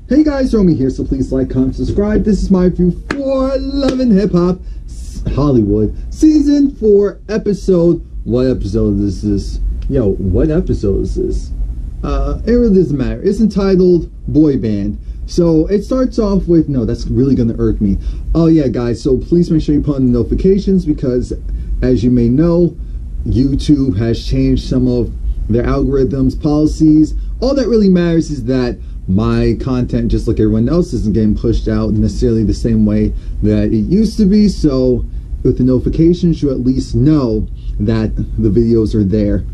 Hey guys, Romie here, so please like, comment, subscribe. This is my review for Love and Hip Hop Hollywood Season 4 episode. What episode is this? Yo, what episode is this? It really doesn't matter. It's entitled Boy Band. So it starts off with, no, that's really gonna irk me. Oh yeah, guys, so please make sure you put on the notifications because, as you may know, YouTube has changed some of their algorithms, policies. All that really matters is that my content, just like everyone else, isn't getting pushed out necessarily the same way that it used to be. So with the notifications, you at least know that the videos are there.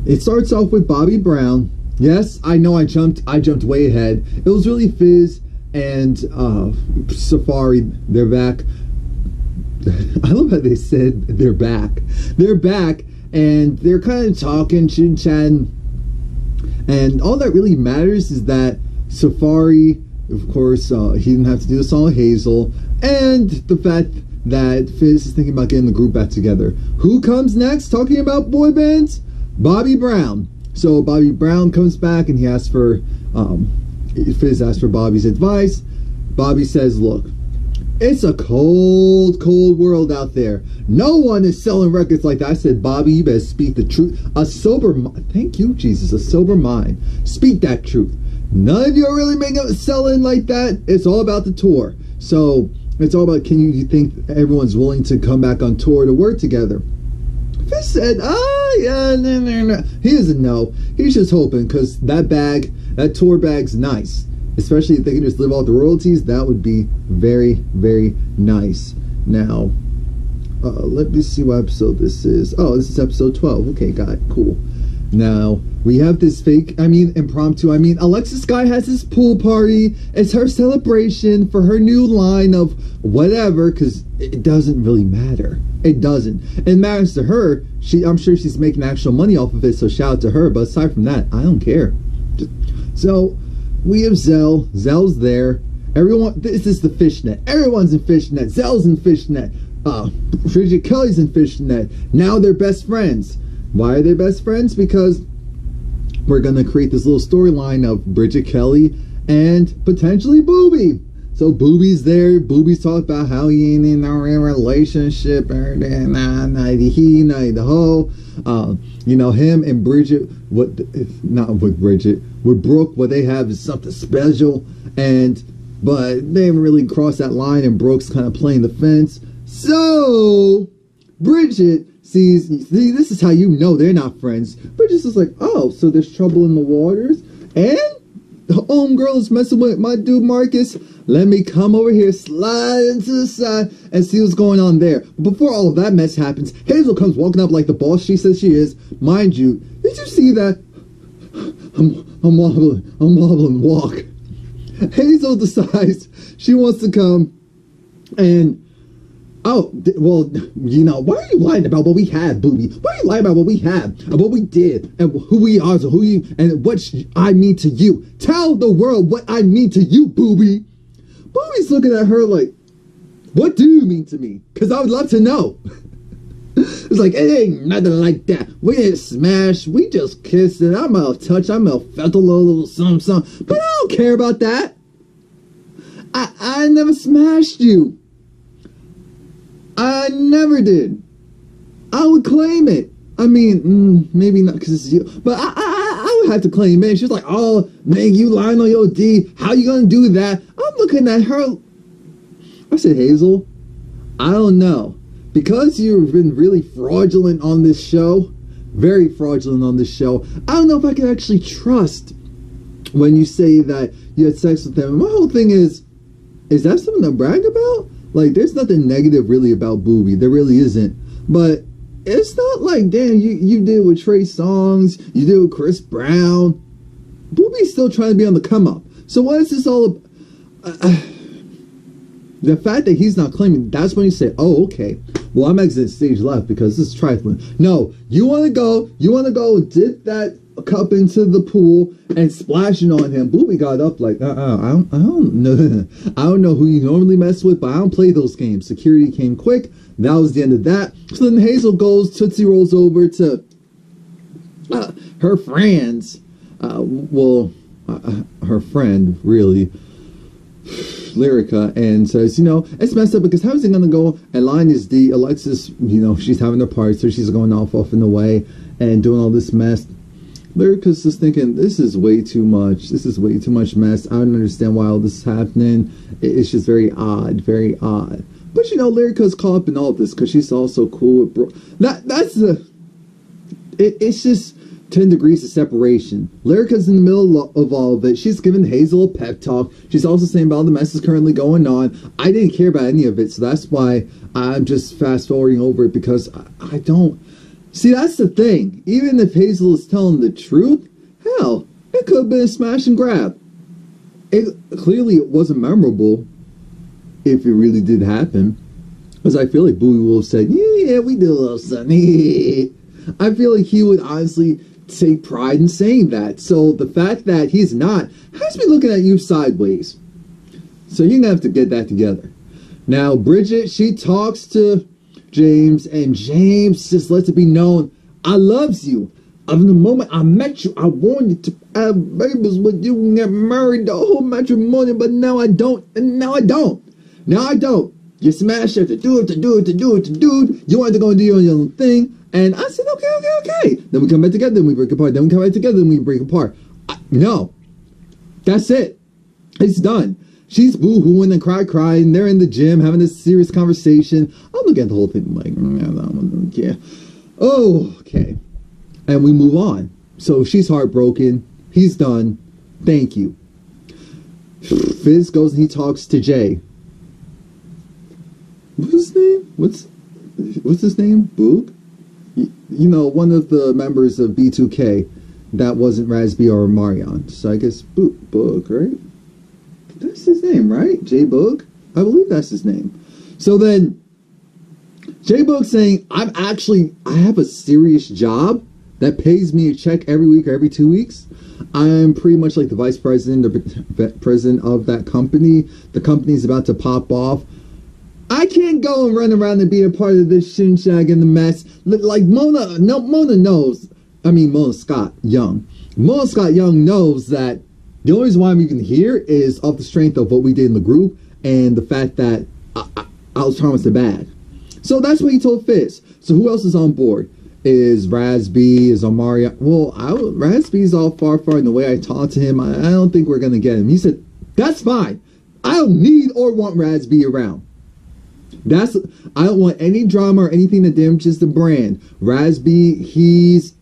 It starts off with Bobby Brown. Yes, I know I jumped way ahead. It was really Fizz and Safaree. They're back. I love how they said they're back. They're back, and they're kind of talking, chit-chatting. And all that really matters is that Safaree, of course, he didn't have to do the song with Hazel, and the fact that Fizz is thinking about getting the group back together. Who comes next talking about boy bands? Bobby Brown. So Bobby Brown comes back and he asks for, Fizz asks for Bobby's advice. Bobby says, look, it's a cold, cold world out there. No one is selling records like that. I said, Bobby, you better speak the truth. A sober mind. Thank you, Jesus. A sober mind. Speak that truth. None of you are really selling like that. It's all about the tour. So it's all about, you think everyone's willing to come back on tour to work together? Fizz said, yeah, no. He doesn't know. He's just hoping because that tour bag's nice. Especially if they can just live off the royalties, that would be very, very nice. Now, let me see what episode this is. Oh, this is episode 12. Okay, got it. Cool. Now, we have this impromptu. Alexis Sky has this pool party. It's her celebration for her new line of whatever, because it doesn't really matter. It doesn't. It matters to her. I'm sure she's making actual money off of it, so shout out to her. But aside from that, I don't care. So we have Zell. Zell's there. Everyone, this is the fishnet. Everyone's in fishnet. Zell's in fishnet. Bridget Kelly's in fishnet. Now they're best friends. Why are they best friends? Because we're gonna create this little storyline of Bridget Kelly and potentially Booby. So Booby's there. Booby's talking about how he ain't in a relationship, neither he, neither ho. You know, him and Bridget, not with Bridget, with Brooke, what they have is something special, but they haven't really crossed that line, and Brooke's kind of playing the fence. So Bridget sees, this is how you know they're not friends. Bridget's just like, oh, so there's trouble in the waters, and the homegirl is messing with my dude Marcus. Let me come over here, slide into the side, and see what's going on there. Before all of that mess happens, Hazel comes walking up like the boss she says she is. Mind you, did you see that? I'm wobbling walk. Hazel decides she wants to come and, oh, well, you know, why are you lying about what we had, Booby? Why are you lying about what we had, and what we did, and who we are, so and what I mean to you? Tell the world what I mean to you, Booby. Booby's looking at her like, what do you mean to me? Because I would love to know. It's like, it ain't nothing like that. We didn't smash. We just kissed it. I might have touched. I might have felt a little something. But I don't care about that. I never smashed you. I never did. I would claim it. I mean, maybe not because it's you. But I would have to claim it. She's like, oh, man, you lying on your D. How you going to do that? I'm looking at her. I said, Hazel, I don't know. Because you've been really fraudulent on this show, very fraudulent on this show, I don't know if I can actually trust when you say that you had sex with them. My whole thing is that something to brag about? Like, there's nothing negative really about Booby. There really isn't. But it's not like, damn, you did with Trey Songz, you did with Chris Brown. Booby's still trying to be on the come up. So what is this all about? The fact that he's not claiming, that's when you say, oh, okay, well, I'm exiting stage left because this is trifling. No, you want to go dip that cup into the pool and splash it on him. Booby got up like, I don't know. I don't know who you normally mess with, but I don't play those games. Security came quick. That was the end of that. So then Hazel goes, Tootsie rolls over to her friends. Her friend, really. Lyrica and says, it's messed up because how is it going to go? And line is D. Alexis, she's having her party, so she's going off in the way and doing all this mess. Lyrica's just thinking, this is way too much. This is way too much mess. I don't understand why all this is happening. It's just very odd, very odd. But Lyrica's caught up in all this because she's also cool with it's just 10 degrees of separation. Lyrica's in the middle of all of it. She's giving Hazel a pep talk. She's also saying about the mess is currently going on. I didn't care about any of it, so that's why I'm just fast forwarding over it because I don't. See, that's the thing. Even if Hazel is telling the truth, hell, it could have been a smash and grab. Clearly, it wasn't memorable if it really did happen. Because I feel like Bowie will have said, yeah, we did a little something. I feel like he would honestly take pride in saying that. So the fact that he's not has me looking at you sideways. So you're going to have to get that together. Now, Bridget, she talks to James, and James just lets it be known, I loves you. From the moment I met you, I wanted to have babies with you and get married the whole matrimony, but now I don't, and now I don't. Now I don't. You smash it to do it. You wanted to go and do your own thing. And I said, okay. Then we come back together, then we break apart. Then we come back together, then we break apart. No. That's it. It's done. She's boo-hooing and crying. They're in the gym having this serious conversation. I'm looking at the whole thing I'm like, I don't care. Oh, okay. And we move on. So she's heartbroken. He's done. Thank you. Fizz goes and he talks to Jay. What's his name? What's his name? Boog? One of the members of B2K that wasn't Razby or Marion. So I guess Boog, right? That's his name, right? J Boog? I believe that's his name. So then, J Boog saying, I have a serious job that pays me a check every week or every 2 weeks. I'm pretty much like the vice president or president of that company. The company's about to pop off. I can't go and run around and be a part of this shin shag and the mess. Like Mona knows. I mean, Mona Scott Young. Mona Scott Young knows that the only reason why I'm even here is off the strength of what we did in the group and the fact that I was promised a bag. So that's what he told Fizz. So who else is on board? Is Razby? Is Omari? Well, Razby's all far. And the way I talked to him, I don't think we're going to get him. He said, that's fine. I don't need or want Razby around. I don't want any drama or anything that damages the brand. Razby, he's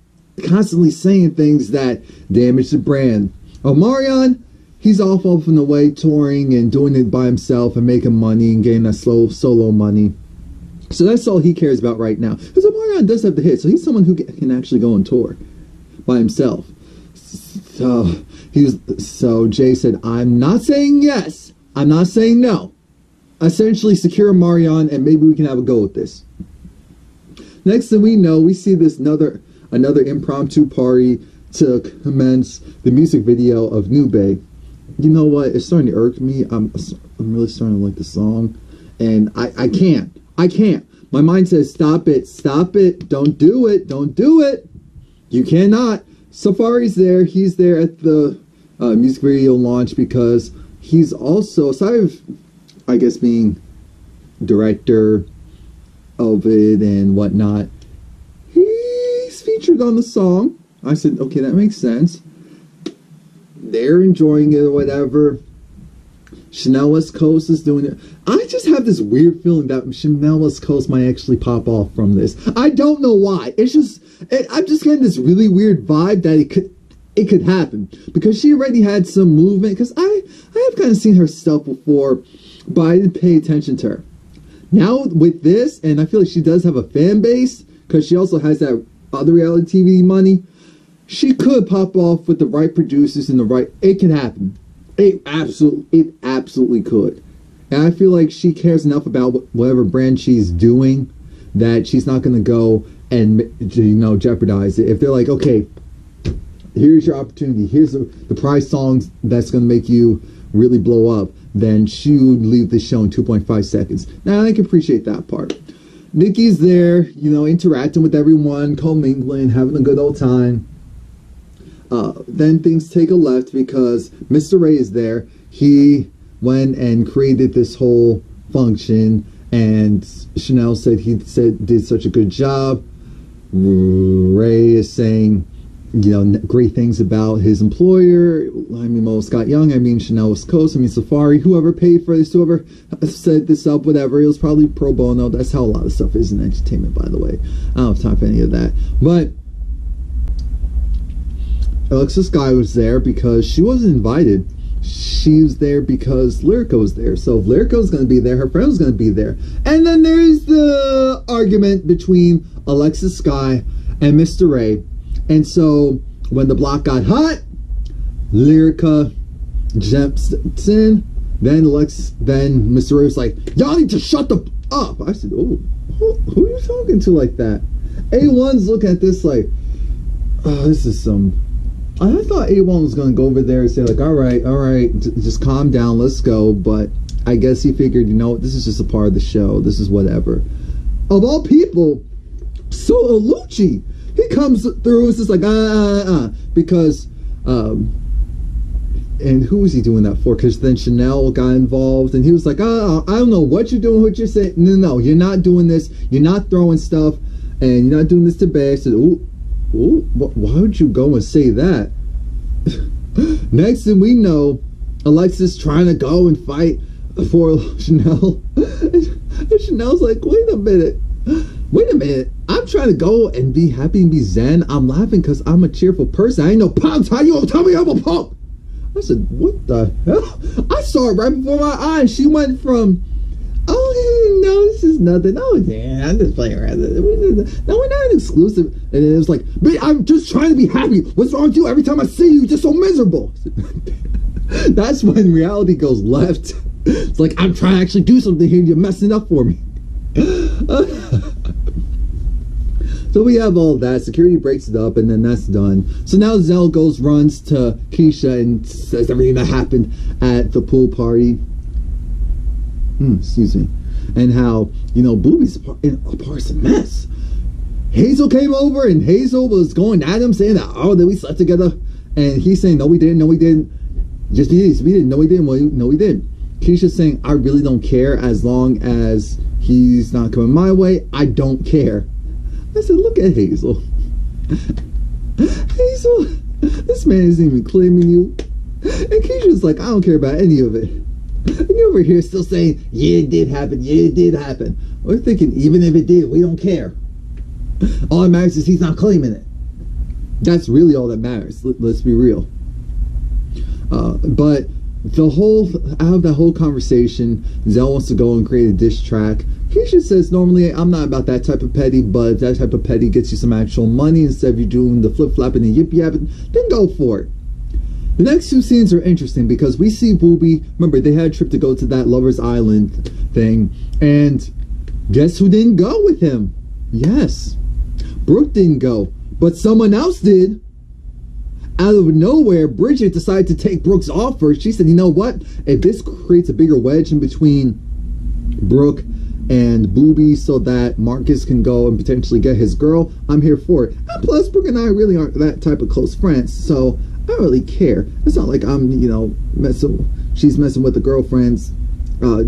constantly saying things that damage the brand. Omarion, he's off in the way, touring and doing it by himself and making money and getting that slow solo money. So that's all he cares about right now. Because Omarion does have the hit, so he's someone who can actually go on tour by himself. So Jay said, I'm not saying yes. I'm not saying no. Essentially secure Omarion and maybe we can have a go with this. Next thing we know, we see this another impromptu party to commence the music video of New Bay. You know what? It's starting to irk me. I'm really starting to like the song. And I can't. My mind says, stop it. Don't do it. You cannot. Safaree's there. He's there at the music video launch because he's also, aside of, I guess, being director of it and whatnot, he's featured on the song. I said, okay, that makes sense. They're enjoying it or whatever. Chanel West Coast is doing it. I just have this weird feeling that Chanel West Coast might actually pop off from this. I don't know why. It's just, I'm just getting this really weird vibe that it could happen. Because she already had some movement. Because I have kind of seen her stuff before, but I didn't pay attention to her. Now with this, and I feel like she does have a fan base, because she also has that other reality TV money, she could pop off with the right producers and the right, it can happen. It absolutely could. And I feel like she cares enough about whatever brand she's doing that she's not going to go and, jeopardize it. If they're like, okay, here's your opportunity, here's the prize songs that's going to make you really blow up, then she would leave the show in 2.5 seconds. Now, I can appreciate that part. Nikki's there, interacting with everyone, commingling, having a good old time. Then things take a left because Mr. Ray is there. He went and created this whole function, and Chanel said did such a good job. Ray is saying, great things about his employer. I mean, Scott Young. I mean, Chanel West Coast. I mean, Safaree. Whoever paid for this, whoever set this up, whatever. It was probably pro bono. That's how a lot of stuff is in entertainment, by the way. I don't have time for any of that. But Alexis Guy was there because she wasn't invited. She was there because Lyrica was there. So if Lyrica was going to be there, her friend was going to be there. And then there's the argument between Alexis Sky and Mr. Ray. And so when the block got hot, Lyrica jumps in. Then Mr. Ray was like, y'all need to shut the up. I said, oh, who are you talking to like that? A1's looking at this like, oh, this is some... I thought A1 was going to go over there and say like, all right, just calm down, let's go. But I guess he figured, this is just a part of the show. This is whatever. Of all people, Solo Lucci, he comes through, it's just like, because, and who was he doing that for? Because then Chanel got involved, and he was like, I don't know what you're doing, what you're saying. No, you're not doing this. You're not throwing stuff, and you're not doing this to Bay. I said, ooh, why would you go and say that? Next thing we know, Alexis trying to go and fight for Chanel. And Chanel's like, wait a minute. I'm trying to go and be happy and be zen. I'm laughing because I'm a cheerful person. I ain't no punk. How you gonna tell me I'm a punk? I said, what the hell? I saw it right before my eyes. She went from, oh, no, this is nothing. Oh, yeah, I'm just playing around. No, we're not exclusive. And it was like, but I'm just trying to be happy. What's wrong with you? Every time I see you, you're just so miserable. That's when reality goes left. It's like, I'm trying to actually do something here. You're messing up for me. So we have all that. Security breaks it up, and then that's done. So now Zell runs to Keisha and says everything that happened at the pool party. Excuse me. And how, Booby's a part's a mess. Hazel came over, and Hazel was going at him, saying that, oh, then we slept together. And he's saying, no, we didn't. Just because we didn't. No, we didn't. Well, no, we didn't. Keisha's saying, I really don't care as long as he's not coming my way. I don't care. I said, look at Hazel. Hazel, this man isn't even claiming you. And Keisha's like, I don't care about any of it. And you're over here still saying, yeah, it did happen. Yeah, it did happen. We're thinking, even if it did, we don't care. All that matters is he's not claiming it. That's really all that matters. Let's be real. But out of that whole conversation, Zell wants to go and create a diss track. Keisha says, normally I'm not about that type of petty, but if that type of petty gets you some actual money instead of you doing the flip-flopping and yip-yapping, then go for it. The next two scenes are interesting because we see Booby. Remember, they had a trip to go to that Lover's Island thing, and guess who didn't go with him? Yes, Brooke didn't go, but someone else did. Out of nowhere, Bridget decided to take Brooke's offer. She said, you know what? If this creates a bigger wedge in between Brooke and Booby so that Marcus can go and potentially get his girl, I'm here for it. And plus, Brooke and I really aren't that type of close friends, so I don't really care. It's not like I'm, she's messing with the girlfriend's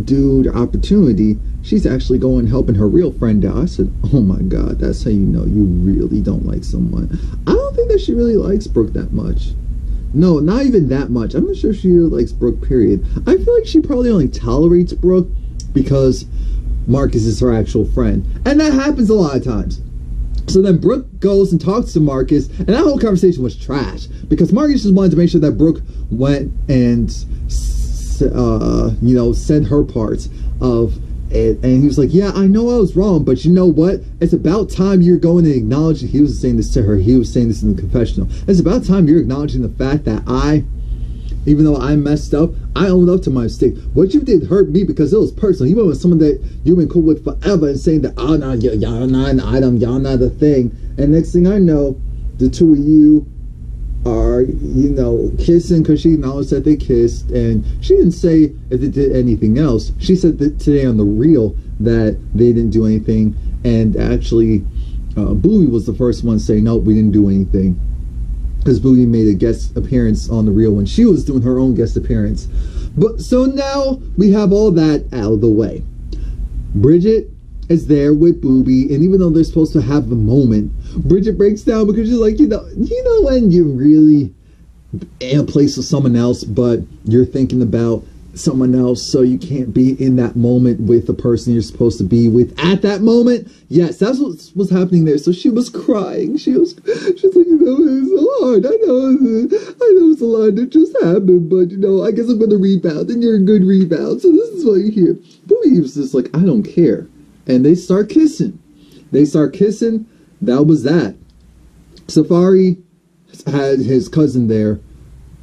dude or opportunity. She's actually going helping her real friend out. I said, oh my God, that's how you know you really don't like someone. I don't think that she really likes Brooke that much. No, not even that much. I'm not sure she really likes Brooke, period. I feel like she probably only tolerates Brooke because Marcus is her actual friend. And that happens a lot of times. So then Brooke goes and talks to Marcus, and that whole conversation was trash because Marcus just wanted to make sure that Brooke went and, said her parts of it. And he was like, yeah, I know I was wrong, but you know what? It's about time you're going to acknowledge. He was saying this to her. He was saying this in the confessional. It's about time you're acknowledging the fact that even though I messed up, I owned up to my mistake. What you did hurt me because it was personal. You went with someone that you've been cool with forever and saying that, oh, no, y'all not an item, y'all not a thing. And next thing I know, the two of you are, kissing because she acknowledged that they kissed. And she didn't say if they did anything else. She said that today on The Real that they didn't do anything. And actually, Bowie was the first one saying, no, we didn't do anything. because Booty made a guest appearance on The Real when she was doing her own guest appearance. But so now we have all that out of the way. Bridget is there with Booby, and even though they're supposed to have a moment, Bridget breaks down because she's like, you know when you're really in a place with someone else, but you're thinking about someone else, so you can't be in that moment with the person you're supposed to be with at that moment. Yes, that's what was happening there. So she was crying. She's like, it's so hard. I know it's a lot that just happened, but I guess I'm gonna rebound, and you're a good rebound. So this is why you're here. Booty was just like, I don't care, and they start kissing. That was that. Safaree had his cousin there.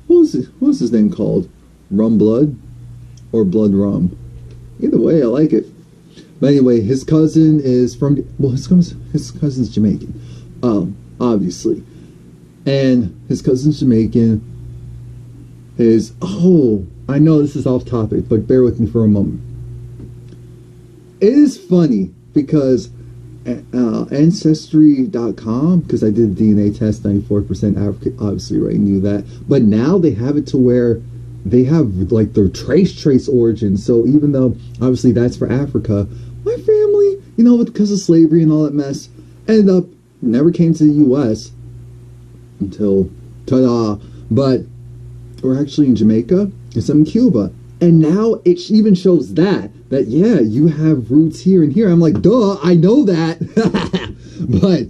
What was his name called? Rum Blood? Or Blood Rum. Either way, I like it. But anyway, his cousin is from... Well, his cousin's Jamaican. Obviously. And his cousin's Jamaican is... Oh, I know this is off topic, but bear with me for a moment. It is funny because Ancestry.com, because I did a DNA test, 94% African, obviously already knew that. But now they have it to where they have like their trace origin. So even though obviously that's for Africa, my family, because of slavery and all that mess, ended up never came to the U.S. until ta-da. But we're actually in Jamaica and some in Cuba, and now it even shows that yeah, you have roots here and here. I'm like, duh, I know that. But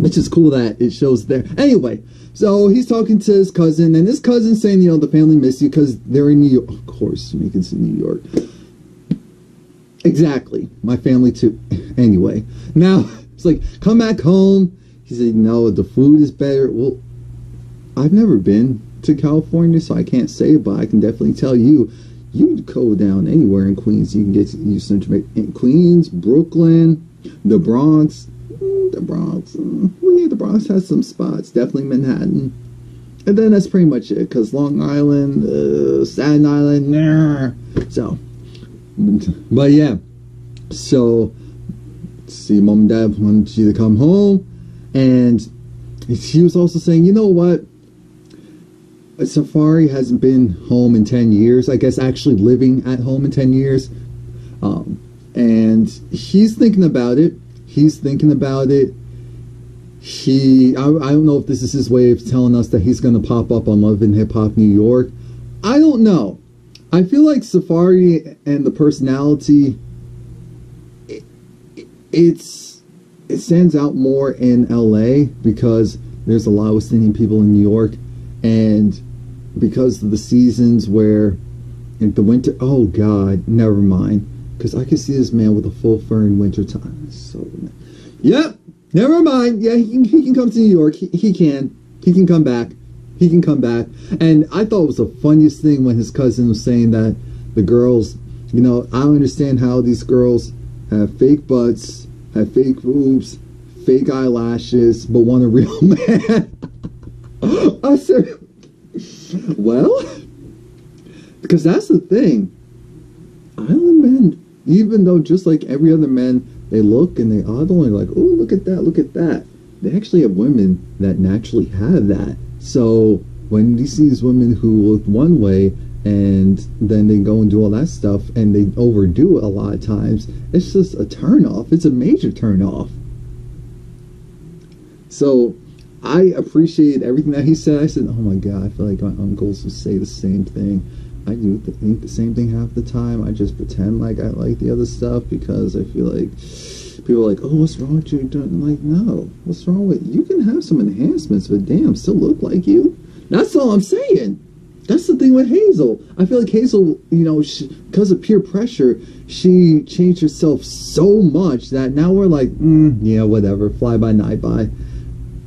it's just cool that it shows there. Anyway, so he's talking to his cousin, and his cousin's saying, the family miss you because they're in New York. Of course, Jamaicans in New York. Exactly. My family too. Anyway, now it's like, come back home. He said, no, the food is better. Well, I've never been to California, so I can't say, but I can definitely tell you, you go down anywhere in Queens, you can get used to Jamaica. In Queens, Brooklyn, the Bronx. The Bronx has some spots. Definitely Manhattan. And then that's pretty much it, because Long Island, Staten Island, nah. So, but yeah. So, see, Mom and Dad wanted you to come home. And she was also saying, you know what? Safaree hasn't been home in 10 years. I guess actually living at home in 10 years. And he's thinking about it. I don't know if this is his way of telling us that he's going to pop up on Love and Hip Hop New York. I don't know. I feel like Safaree and the personality, it stands out more in LA because there's a lot of West Indian people in New York, and because of the seasons where in the winter, oh God, never mind. Because I can see this man with a full fur in wintertime. So, yep, never mind. Yeah, he can come to New York. He can come back. And I thought it was the funniest thing when his cousin was saying that the girls, I don't understand how these girls have fake butts, have fake boobs, fake eyelashes, but want a real man. I said, well, because that's the thing. Island men, even though just like every other man, they look and they idle and like, oh, look at that. They actually have women that naturally have that. So when you see these women who look one way and then they go and do all that stuff and they overdo it a lot of times, it's just a turn off. It's a major turn off. So I appreciate everything that he said. I said, oh my God, I feel like my uncles would say the same thing. I do think the same thing half the time. I just pretend like I like the other stuff because I feel like people are like, oh, what's wrong with you? I'm like, no, what's wrong with you? Can have some enhancements, but damn, still look like you. That's all I'm saying. That's the thing with Hazel. I feel like Hazel, because of peer pressure, she changed herself so much that now we're like, yeah, whatever, fly by, night by.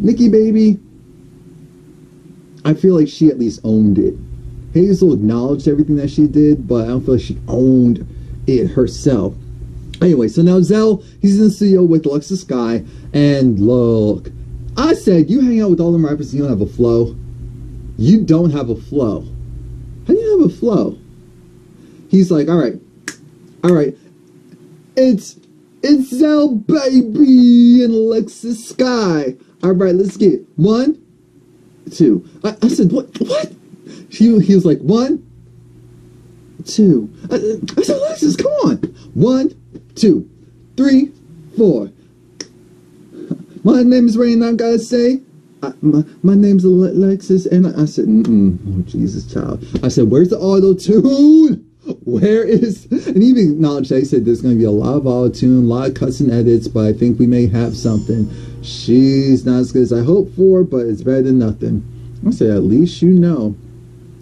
Nikki baby, I feel like she at least owned it. Hazel acknowledged everything that she did, but I don't feel like she owned it herself. Anyway, so now Zell, he's in the studio with Alexis Sky, and look, I said, you hang out with all them rappers and you don't have a flow. You don't have a flow. How do you have a flow? He's like, all right, it's Zell, baby, and Alexis Sky. All right, let's get it. 1, 2. I said, what? He was like, 1, 2. I said, Alexis, come on. 1, 2, 3, 4. My name is Ray, and I gotta say, my name's Alexis, and I said, oh, Jesus, child. I said, where's the auto-tune? Where is, and even acknowledged, I said there's going to be a lot of auto-tune, a lot of cuts and edits, but I think we may have something. She's not as good as I hoped for, but it's better than nothing. I said, at least you know.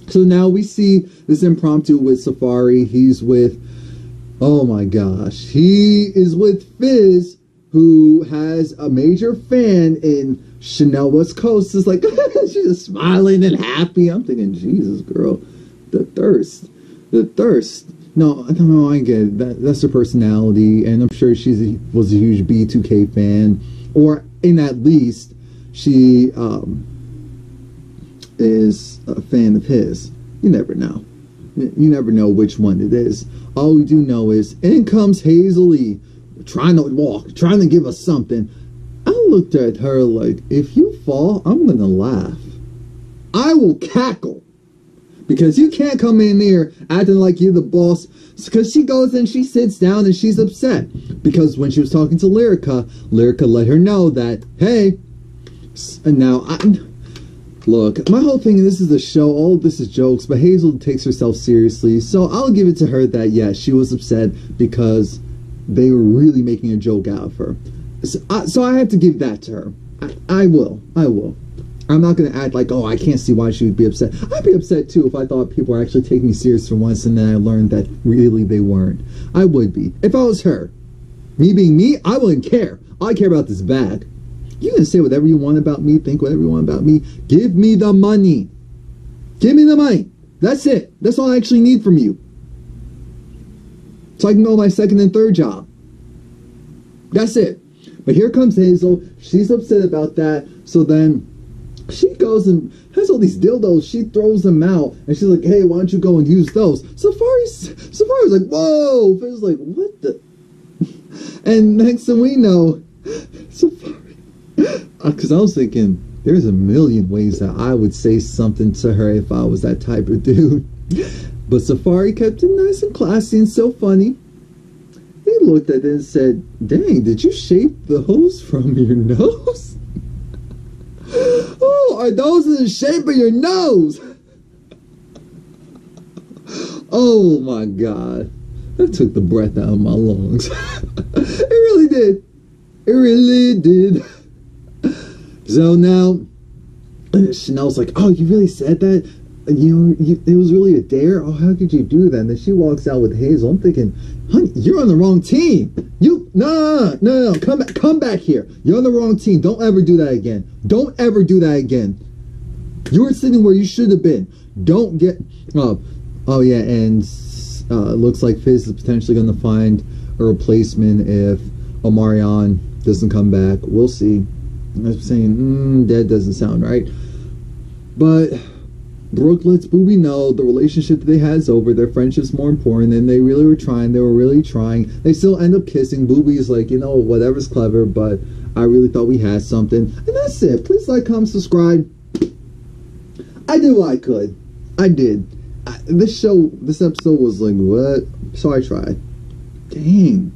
So now we see this impromptu with Safaree. He's with, oh my gosh, he is with Fizz, who has a major fan in Chanel West Coast. Is like, she's just smiling and happy. I'm thinking, Jesus, girl, the thirst. No, I get it. That's her personality, and I'm sure she was a huge B2K fan, or in at least she is a fan of his. You never know. You never know which one it is. All we do know is, in comes Hazel trying to give us something. I looked at her like, if you fall, I'm gonna laugh. I will cackle. Because you can't come in here acting like you're the boss. Because she goes and she sits down and she's upset. Because when she was talking to Lyrica let her know that, hey, and now, look, my whole thing, this is a show, all of this is jokes, but Hazel takes herself seriously. So I'll give it to her that, yes, she was upset because they were really making a joke out of her. So I have to give that to her. I will. I'm not going to act like, oh, I can't see why she would be upset. I'd be upset too if I thought people were actually taking me serious for once and then I learned that really they weren't. I would be. If I was her. Me being me, I wouldn't care. All I care about this bag. You can say whatever you want about me, think whatever you want about me. Give me the money. Give me the money. That's it. That's all I actually need from you. So I can go my second and third job. That's it. But here comes Hazel. She's upset about that. So then she goes and has all these dildos. She throws them out. And she's like, hey, why don't you go and use those? Safaree's like, whoa. Fizz like, what the? And next thing we know, Safaree. Because I was thinking, there's a million ways that I would say something to her if I was that type of dude. But Safaree kept it nice and classy and so funny. He looked at it and said, dang, did you shape the hose from your nose? Oh, are those in the shape of your nose? Oh my God. That took the breath out of my lungs. It really did. It really did. So now, Chanel's like, oh, you really said that? It was really a dare? Oh, how could you do that? And then she walks out with Hazel. I'm thinking, honey, you're on the wrong team. No, come back here. You're on the wrong team. Don't ever do that again. Don't ever do that again. You were sitting where you should have been. Don't get, oh yeah, and it looks like Fizz is potentially going to find a replacement if Omarion doesn't come back. We'll see. I'm saying, that doesn't sound right. But Brooke lets Booby know the relationship that they had is over. Their friendship's more important, and they really were trying. They were really trying. They still end up kissing. Booby's like, you know, whatever's clever, but I really thought we had something. And that's it. Please like, comment, subscribe. I did what I could. I did. This episode was like, what? So I tried. Dang.